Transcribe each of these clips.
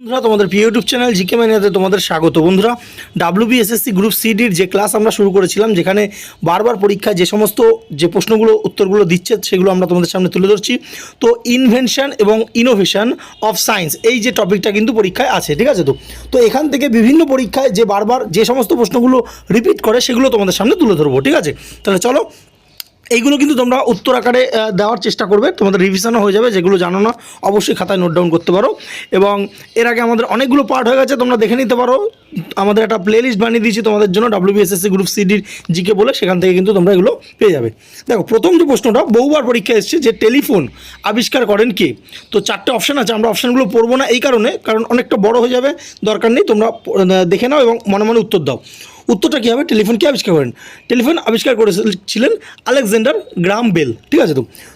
বন্ধুরা, তোমাদের প্রিয় ইউটিউব চ্যানেল জিকে ম্যানিয়াতে তোমাদের স্বাগত। বন্ধুরা, WBSSC গ্রুপ সিডির যে ক্লাস আমরা শুরু করেছিলাম, যেখানে বারবার পরীক্ষায় যে সমস্ত যে প্রশ্নগুলো উত্তরগুলো দিচ্ছে সেগুলো আমরা তোমাদের সামনে তুলে ধরছি। তো ইনভেনশন এবং ইনোভেশন অফ সায়েন্স এই যে টপিকটা কিন্তু পরীক্ষায় আছে, ঠিক আছে? তো এখান থেকে বিভিন্ন পরীক্ষায় যে বারবার যে সমস্ত প্রশ্নগুলো রিপিট করে সেগুলো তোমাদের সামনে তুলে ধরবো, ঠিক আছে? তাহলে চলো, এইগুলো কিন্তু তোমরা উত্তর আকারে দেওয়ার চেষ্টা করবে, তোমাদের রিভিশনও হয়ে যাবে। যেগুলো জানো না অবশ্যই খাতায় নোট ডাউন করতে পারো। এবং এর আগে আমাদের অনেকগুলো পার্ট হয়ে গেছে, তোমরা দেখে নিতে পারো। আমাদের একটা প্লেলিস্ট বানিয়ে দিয়েছি তোমাদের জন্য, WBSSC গ্রুপ সিডির জিকে বলে, সেখান থেকে কিন্তু তোমরা এগুলো পেয়ে যাবে। দেখো, প্রথম যে প্রশ্নটা বহুবার পরীক্ষা এসেছে, যে টেলিফোন আবিষ্কার করেন কে? তো চারটে অপশান আছে, আমরা অপশানগুলো পড়বো না এই কারণ অনেকটা বড় হয়ে যাবে, দরকার নেই। তোমরা দেখে নাও এবং মনে মনে উত্তর দাও। উত্তরটা কী হবে? টেলিফোন কে আবিষ্কার করেন? টেলিফোন আবিষ্কার করেছিলেন আলেকজান্ডার গ্রাহাম বেল, ঠিক আছে?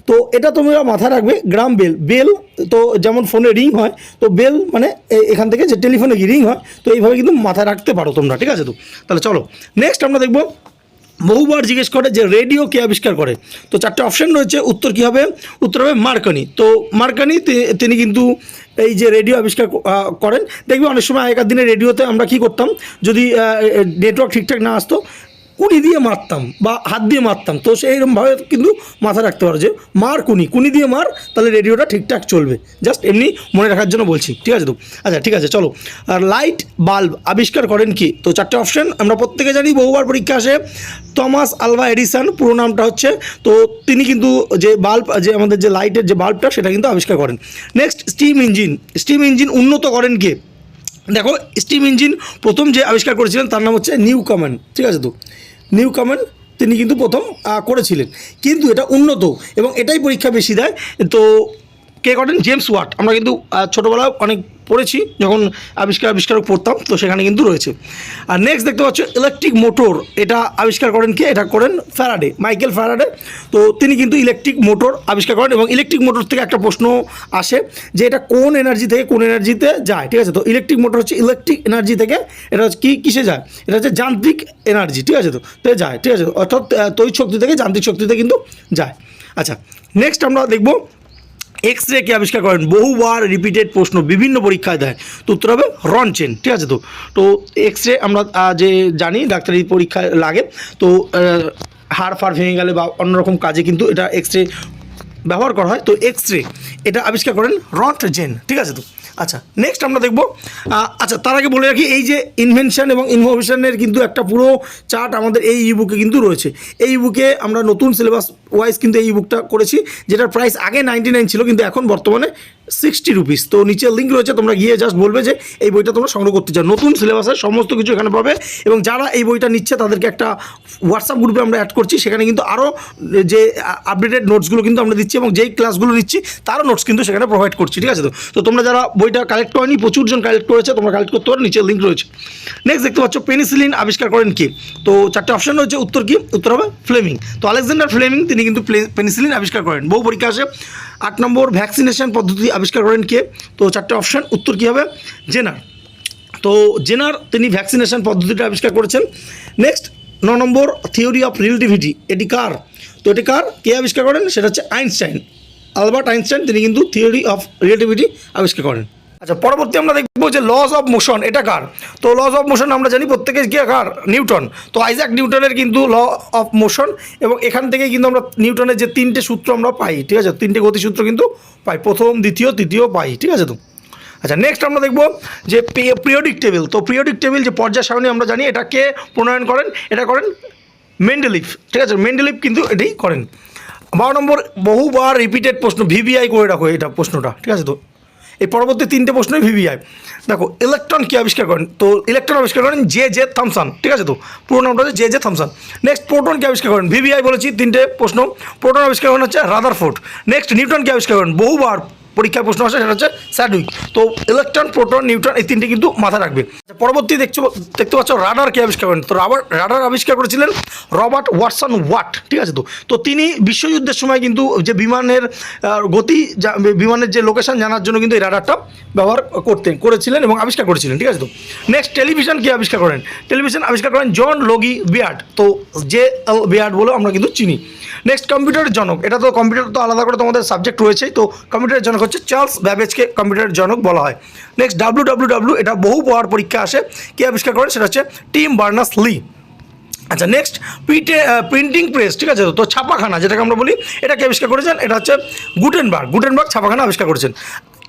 তো এটা তোমরা মাথায় রাখবে, গ্রাহাম বেল। বেল তো যেমন ফোনে রিং হয়, তো বেল মানে এখান থেকে যে টেলিফোনে কি রিং হয়, তো এইভাবে কিন্তু মাথায় রাখতে পারো তোমরা, ঠিক আছে? তাহলে চলো নেক্সট আমরা দেখবো, বহুবার জিজ্ঞেস করে যে রেডিও কে আবিষ্কার করে? তো চারটে অপশান রয়েছে, উত্তর কী হবে? উত্তর হবে মার্কনি। তো মার্কনি তিনি কিন্তু এই যে রেডিও আবিষ্কার করেন। দেখবি অনেক সময় আগেকার দিনে রেডিওতে আমরা কী করতাম, যদি নেটওয়ার্ক ঠিকঠাক না আসতো, কুনি দিয়ে মারতাম বা হাত দিয়ে মারতাম। তো সেইরকমভাবে কিন্তু মাথায় রাখতে পারো যে মার কুনি দিয়ে মার, তাহলে রেডিওটা ঠিকঠাক চলবে। জাস্ট এমনি মনে রাখার জন্য বলছি, ঠিক আছে? আচ্ছা, ঠিক আছে, চলো। আর লাইট বাল্ব আবিষ্কার করেন কি? তো চারটে অপশান আমরা প্রত্যেকে জানি, বহুবার পরীক্ষা আসে। টমাস আলভা এডিসন পুরো নামটা হচ্ছে। তো তিনি কিন্তু যে বাল্ব, যে আমাদের যে লাইটের যে বাল্বটা, সেটা কিন্তু আবিষ্কার করেন। নেক্সট, স্টিম ইঞ্জিন উন্নত করেন কে? দেখো, স্টিম ইঞ্জিন প্রথম যে আবিষ্কার করেছিলেন তার নাম হচ্ছে নিউকম্যান, ঠিক আছে? নিউকম্যান তিনি কিন্তু প্রথম করেছিলেন, কিন্তু এটা উন্নত এবং এটাই পরীক্ষা বেশি দেয়। তো কে করেন? James Watt. আমরা কিন্তু ছোটোবেলায় অনেক পড়েছি, যখন আবিষ্কারক পড়তাম, তো সেখানে কিন্তু রয়েছে। আর নেক্সট দেখতে পাচ্ছ ইলেকট্রিক মোটর, এটা আবিষ্কার করেন কে? এটা করেন ফ্যারাডে, মাইকেল ফ্যারাডে। তো তিনি কিন্তু ইলেকট্রিক মোটর আবিষ্কার করেন। এবং ইলেকট্রিক মোটর থেকে একটা প্রশ্ন আসে যে এটা কোন এনার্জি থেকে কোন এনার্জিতে যায়, ঠিক আছে? তো ইলেকট্রিক মোটর হচ্ছে ইলেকট্রিক এনার্জি থেকে, এটা হচ্ছে কিসে যায়? এটা হচ্ছে যান্ত্রিক এনার্জি, ঠিক আছে? তো যায়, ঠিক আছে? অর্থাৎ তড়িৎ শক্তি থেকে যান্ত্রিক শক্তিতে কিন্তু যায়। আচ্ছা, নেক্সট আমরা দেখব এক্স রে কে আবিষ্কার করেন? বহুবার রিপিটেড প্রশ্ন, বিভিন্ন পরীক্ষায় দেয়। তো উত্তর হবে রনচেন, ঠিক আছে? তো এক্স রে আমরা যে জানি ডাক্তারি পরীক্ষায় লাগে, তো হাড় ফাড় ভেঙে গেলে বা অন্যরকম কাজে কিন্তু এটা এক্স রে ব্যবহার করা হয়। তো এক্স রে এটা আবিষ্কার করেন রনচেন, ঠিক আছে? আচ্ছা, নেক্সট আমরা দেখব। আচ্ছা, তার আগে বলে রাখি, এই যে ইনভেনশন এবং ইনোভেশনের কিন্তু একটা পুরো চার্ট আমাদের এই ইবুকে কিন্তু রয়েছে। এই ইবুকে আমরা নতুন সিলেবাস ওয়াইজ কিন্তু এই ইবুকটা করেছি, যেটার প্রাইস আগে 99 ছিল, কিন্তু এখন বর্তমানে 60 রুপিস। তো নিচে লিঙ্ক রয়েছে, তোমরা গিয়ে জাস্ট বলবে যে এই বইটা তোমরা সংগ্রহ করতে চাও। নতুন সিলেবাসের সমস্ত কিছু এখানে পাবে। এবং যারা এই বইটা নিচ্ছে তাদেরকে একটা হোয়াটসঅ্যাপ গ্রুপে আমরা অ্যাড করছি, সেখানে কিন্তু আরও যে আপডেটেড নোটসগুলো কিন্তু আমরা দিচ্ছি, এবং যেই ক্লাসগুলো নিচ্ছি তারও নোটস কিন্তু সেখানে প্রোভাইড করছি, ঠিক আছে? তো তোমরা যারা বইটা কালেক্ট করেনি, প্রচুর জন কালেক্ট করেছে, তোমরা কালেক্ট করতে পারো, নিচে লিঙ্ক রয়েছে। নেক্সট দেখতে পাচ্ছ পেনিসিলিন আবিষ্কার করেন কি? তো চারটে অপশান রয়েছে, উত্তর কি? উত্তর হবে ফ্লেমিং। তো আলেকজান্ডার ফ্লেমিং তিনি কিন্তু পেনিসিলিন আবিষ্কার করেন। বহু পরীক্ষা আসে। 8 নম্বর, ভ্যাকসিনেশন পদ্ধতি আবিষ্কার করেন কে? তো চারটে অপশান, উত্তর কী হবে? জেনার। তো জেনার তিনি ভ্যাকসিনেশন পদ্ধতিটা আবিষ্কার করেছেন। Next 9 number, theory of relativity, এটি কার? তো এটি কার, কে আবিষ্কার করেন? সেটা হচ্ছে আইনস্টাইন, আলবার্ট আইনস্টাইন, তিনি কিন্তু থিওরি অফ রিলেটিভিটি আবিষ্কার করেন। আচ্ছা, পরবর্তী আমরা দেখবো যে লস অফ মোশন, এটা কার? তো লস অফ মোশন আমরা জানি প্রত্যেকে, কে কার? নিউটন। তো আইজ্যাক নিউটনের কিন্তু ল অফ মোশন, এবং এখান থেকে কিন্তু আমরা নিউটনের যে 3টে সূত্র আমরা পাই, ঠিক আছে? 3টে গতিসূত্র কিন্তু পাই, প্রথম, দ্বিতীয়, তৃতীয় পাই, ঠিক আছে? আচ্ছা, নেক্সট আমরা দেখব যে পিরিয়ডিক টেবিল। তো পিরিয়ডিক টেবিল যে পর্যায় সারণী আমরা জানি, এটা কে প্রণয়ন করেন? এটা করেন মেন্ডেলিভ, ঠিক আছে? মেন্ডেলিভ কিন্তু এটাই করেন। 12 নম্বর, বহুবার রিপিটেড প্রশ্ন, ভিভিআই করে রাখো এটা প্রশ্নটা, ঠিক আছে? তো এই পরবর্তী 3টে প্রশ্নই ভিভিআই। দেখো, ইলেকট্রন কি আবিষ্কার করেন? তো ইলেকট্রন আবিষ্কার করেন জে থমসন, ঠিক আছে? তো পুরো নামটা হচ্ছে জে থমসন। নেক্সট, প্রোটন কি আবিষ্কার করেন? ভিভিআই বলেছি, 3টে প্রশ্ন। প্রোটন আবিষ্কার করেন হচ্ছে রাদারফোর্ড। নেক্সট, নিউটন কি আবিষ্কার করেন? বহুবার পরীক্ষার প্রশ্ন আসে, সেটা হচ্ছে স্যাডউইক। তো ইলেকট্রন, প্রোটন, নিউট্রন, এই 3টে কিন্তু মাথায় রাখবে। পরবর্তী দেখতে পাচ্ছ রাডার কে আবিষ্কার করেন? তো রাডার আবিষ্কার করেছিলেন রবার্ট ওয়াটসন ওয়াট, ঠিক আছে? তো তিনি বিশ্বযুদ্ধের সময় কিন্তু যে বিমানের গতি, বিমানের যে লোকেশন জানার জন্য কিন্তু এই রাডারটা ব্যবহার করেছিলেন এবং আবিষ্কার করেছিলেন, ঠিক আছে? তো নেক্সট, টেলিভিশন কে আবিষ্কার করেন? টেলিভিশন আবিষ্কার করেন জন লগি বিয়ার্ড। তো JL বিয়ার্ড বলে আমরা কিন্তু চিনি। নেক্সট, কম্পিউটারের জনক, এটা তো কম্পিউটার তো আলাদা করে তোমাদের সাবজেক্ট রয়েছেই। তো কম্পিউটারের জনক জনক হচ্ছে চার্লস ব্যাবেজকে কম্পিউটারের জনক বলা হয়। নেক্সট ডাব্লিউ, এটা বহু পাওয়ার পরীক্ষা আসে, কে আবিষ্কার করেন সেটা হচ্ছে টিম বার্নার্স লি। আচ্ছা নেক্সট প্রিন্টিং প্রেস, ঠিক আছে, তো ছাপাখানা যেটাকে আমরা বলি, এটা কে আবিষ্কার করেছেন, এটা হচ্ছে গুটেনবার্গ ছাপাখানা আবিষ্কার করেছেন।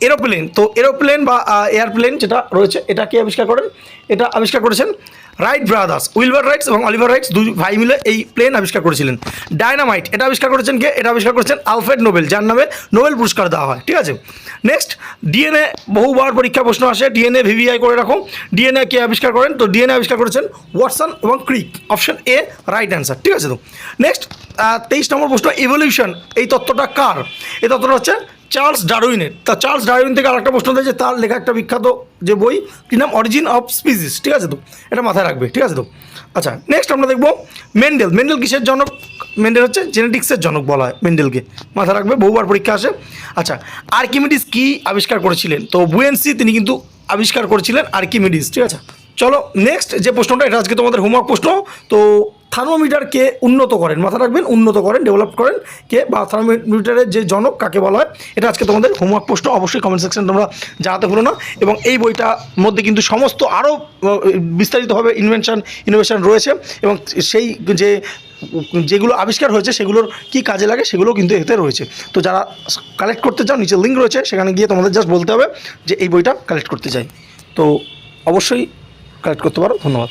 এরোপ্লেন, তো এরোপ্লেন বা এয়ারপ্লেন যেটা রয়েছে এটা কে আবিষ্কার করেন, এটা আবিষ্কার করেছেন রাইট ব্রাদার্স, উইলবার রাইটস এবং অলিভার রাইটস, দুই ভাই মিলে এই প্লেন আবিষ্কার করেছিলেন। ডায়নামাইট, এটা আবিষ্কার করেছেন কে, এটা আবিষ্কার করেছেন আলফ্রেড নোবেল, যার নামে নোবেল পুরস্কার দেওয়া হয়, ঠিক আছে। নেক্সট ডিএনএ, বহুবার পরীক্ষা প্রশ্ন আসে, ডিএনএ ভিভিআই করে রাখো। ডিএনএ কে আবিষ্কার করেন, তো ডিএনএ আবিষ্কার করেছেন ওয়াটসন এবং ক্রিক, অপশন এ রাইট অ্যান্সার, ঠিক আছে। তো নেক্সট 23 নম্বর প্রশ্ন, ইভলিউশন, এই তত্ত্বটা কার, এই তত্ত্বটা হচ্ছে চার্লস ডারউইনের। তা চার্লস ডারউইন থেকে আরেকটা প্রশ্ন দিয়েছে, তার লেখা একটা বিখ্যাত যে বই, কি নাম, অরিজিন অফ স্পিসিস, ঠিক আছে, তো এটা মাথায় রাখবে, ঠিক আছে। তো আচ্ছা নেক্সট আমরা দেখবো মেন্ডেল কিসের জনক, মেন্ডেল হচ্ছে জেনেটিক্সের জনক বলা হয় মেন্ডেলকে, মাথায় রাখবে, বহুবার পরীক্ষা আসে। আচ্ছা আর্কিমিডিস কি আবিষ্কার করেছিলেন, তো বুয়েন্সি তিনি কিন্তু আবিষ্কার করেছিলেন আর্কিমিডিস, ঠিক আছে। চলো নেক্সট যে প্রশ্নটা, এটা আজকে তোমাদের হোমওয়ার্ক প্রশ্ন। তো থার্মোমিটার কে উন্নত করেন, মাথায় রাখবেন, উন্নত করেন, ডেভেলপ করেন কে, বা থার্মোমিটারের যে জনক কাকে বলা হয়, এটা আজকে তোমাদের হোমওয়ার্ক প্রশ্ন। অবশ্যই কমেন্ট সেকশন তোমরা জানাতে ভুলো না। এবং এই বইটার মধ্যে কিন্তু সমস্ত আরও বিস্তারিতভাবে ইনোভেশন রয়েছে, এবং সেই যেগুলো আবিষ্কার হয়েছে সেগুলোর কি কাজে লাগে সেগুলো কিন্তু এতে রয়েছে। তো যারা কালেক্ট করতে চাও, নিচে লিঙ্ক রয়েছে, সেখানে গিয়ে তোমাদের জাস্ট বলতে হবে যে এই বইটা কালেক্ট করতে চাই, তো অবশ্যই কালেক্ট করতে পারো। ধন্যবাদ।